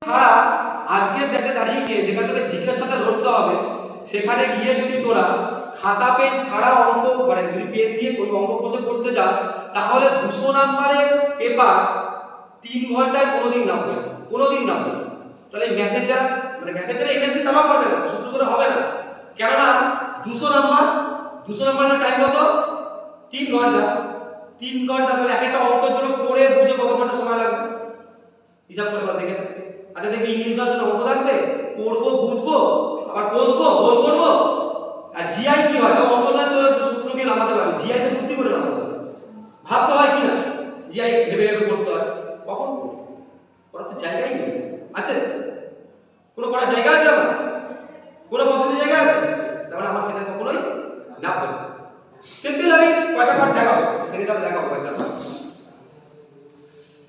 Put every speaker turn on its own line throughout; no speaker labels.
ছাড়া আজকের ডেটে দাঁড়িয়ে গিয়ে যেখান থেকে জিজ্ঞাসাটা ধরতে হবে সেখানে গিয়ে যদি তোরা খাতা পেন ছাড়া অঙ্ক মানে যদি পেন দিয়ে ওই অঙ্ক কষে করতে যাস তাহলে 200 নাম্বারের পেপার 3 ঘন্টায় কোনোদিন নামবে তাহলে ম্যাথের যারা মানে ম্যাথের যারা এমএসসি তারা পারবে না, সূত্র ধরে হবে না। কেননা 200 নাম্বারের টাইম কত? 3 ঘন্টা। 3 ঘন্টা তাহলে একটা অঙ্কের জন্য পড়ে বুঝে কত ঘন্টা সময় লাগবে হিসাব করে বা দেখে। আচ্ছা দেখবি ইংলিশ ভাষার অঙ্ক থাকবে, পড়বো বুঝবো আবার কষবো গোল করবো। আর জিআই কি হয়? অঙ্ক না তো সূত্র দিয়ে নামাতে পারবে, জিআই তো বুদ্ধি করে নামাতে হবে। ভাবতে হয় কি না জিআই ভেবে ভেবে করতে হয়, কখন করার তো জায়গাই নেই। আছে কোনো করার জায়গা আছে? আমার কোনো পদ্ধতি জায়গা আছে? তাহলে আমার সেটা কখনোই নামবে না। সিম্পল আমি কয়টা পার্ট দেখাবো, সেটা দেখাবো কয়টা পার্ট।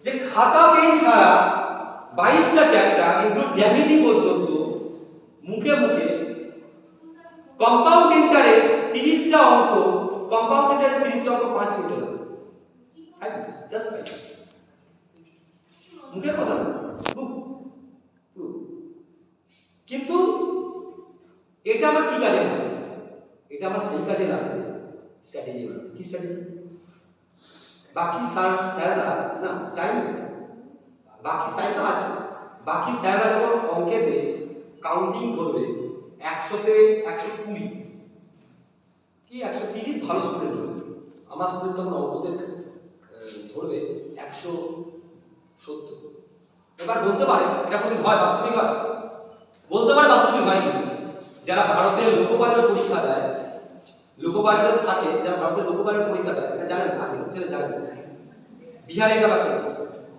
যে খাতা পেন ছাড়া 22টা চ্যাপ্টার ইনক্লুড জ্যামিতি পর্যন্ত মুখে মুখে কম্পাউন্ড ইন্টারেস্ট 30টা অঙ্ক, কম্পাউন্ড ইন্টারেস্ট 30টা অঙ্ক 5 মিনিটে হবে। জাস্ট মুখের কথা না, কিন্তু এটা আমার কি কাজে লাগবে? এটা আমার সেই কাজে লাগবে স্ট্র্যাটেজি বানাতে। কি স্ট্র্যাটেজি? বাকি স্যাররা না টাইম বাকি টাইম তো আছে, বাকি স্যাররা যখন অঙ্কেতে কাউন্টিং ধরবে 100তে 120 কি 130 ভালো স্টুডেন্ট ধরবে, আমার স্টুডেন্ট তখন অঙ্কতে ধরবে 170। এবার বলতে পারে এটা কোনো হয় বাস্তবিক হয়? বলতে পারে বাস্তবিক হয় কিছু। যারা ভারতের লোকপালের পরীক্ষা দেয়, লোকপালের থাকে, যারা ভারতের লোকপালের পরীক্ষা দেয় এটা জানেন, আগে ছেলে জানেন বিহারে এটা ব্যাপার।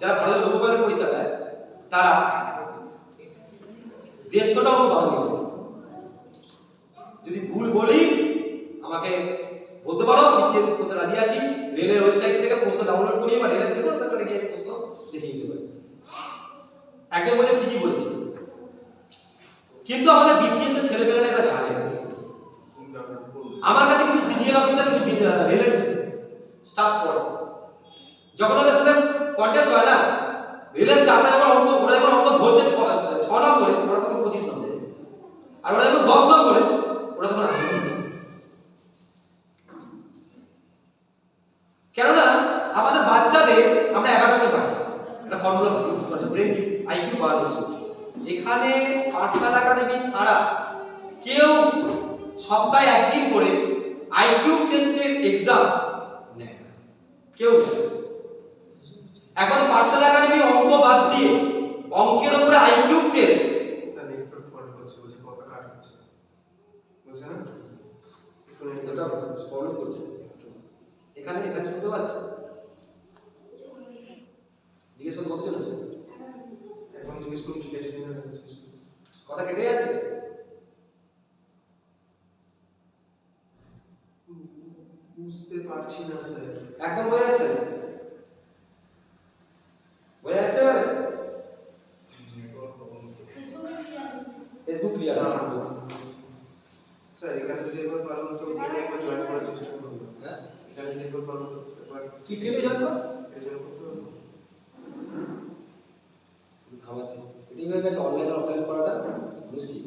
যারা ভারতের লোকপালের পরীক্ষা দেয় তারা 150টা অঙ্ক বাদ দিবে। যদি ভুল বলি আমাকে বলতে পারো, আমি চেঞ্জ করতে রাজি আছি। রেলের ওয়েবসাইট থেকে প্রশ্ন ডাউনলোড করিয়ে বা রেলের যে কোনো সেক্টরে গিয়ে প্রশ্ন দেখিয়ে দিতে পারি। একজন বলছে ঠিকই বলেছি, কিন্তু আমাদের বিসিএস এর ছেলেমেয়েরা এটা জানে না। আমার কাছে কিছু সিনিয়র অফিসার কিছু রেলের স্টাফ পড়ে, যখন ওদের সাথে কন্টেস্ট হয় না রেলের স্টাফরা যখন ওরা যখন অঙ্ক ধরছে 6 নম্বরে ওরা তখন 25 নম্বরে, আর ওরা যখন 10 নম্বরে ওরা তখন 80 নম্বরে। কেননা আমাদের বাচ্চাদের আমরা অ্যাবাকাসে পাঠাই একটা ফর্মুলা ইউজ করছি ব্রেন আইকিউ বাড়ানোর জন্য। এখানে পাঠশালা একাডেমি ছাড়া কেউ সপ্তাহে একদিন করে আইকিউ টেস্টের এক্সাম নেয় না, কেউ নেয়। এখন পাঠশালা একাডেমি অঙ্ক বাদ দিয়ে অঙ্কের উপরে আইকিউ টেস্ট।
স্যার একটু ফলো করছে, বুঝি কথা কাট হচ্ছে, বুঝছেন না?
এটা ফলো করছে এখানে শুনতে পাচ্ছি। জিজ্ঞেস করতে কতজন আছে?
এখন জিজ্ঞেস করুন ঠিক আছে কিনা,
কথা কেটে যাচ্ছে?
বুঝতে পারছি না স্যার।
একদম বোঝা যাচ্ছে? বোঝা যাচ্ছে? ফেসবুক ক্লিয়ার আছে
স্যার এখানে যদি একবার পারুন তো এটা একবার জয়েন করার চেষ্টা করুন।
হ্যাঁ
এখানে যদি একবার পারুন তো একবার
কি টেনে জয়েন কর,
এই জন্য করতে হবে।
থামাচ্ছি। এটাই হয়ে গেছে অনলাইন অফলাইন করাটা মুশকিল।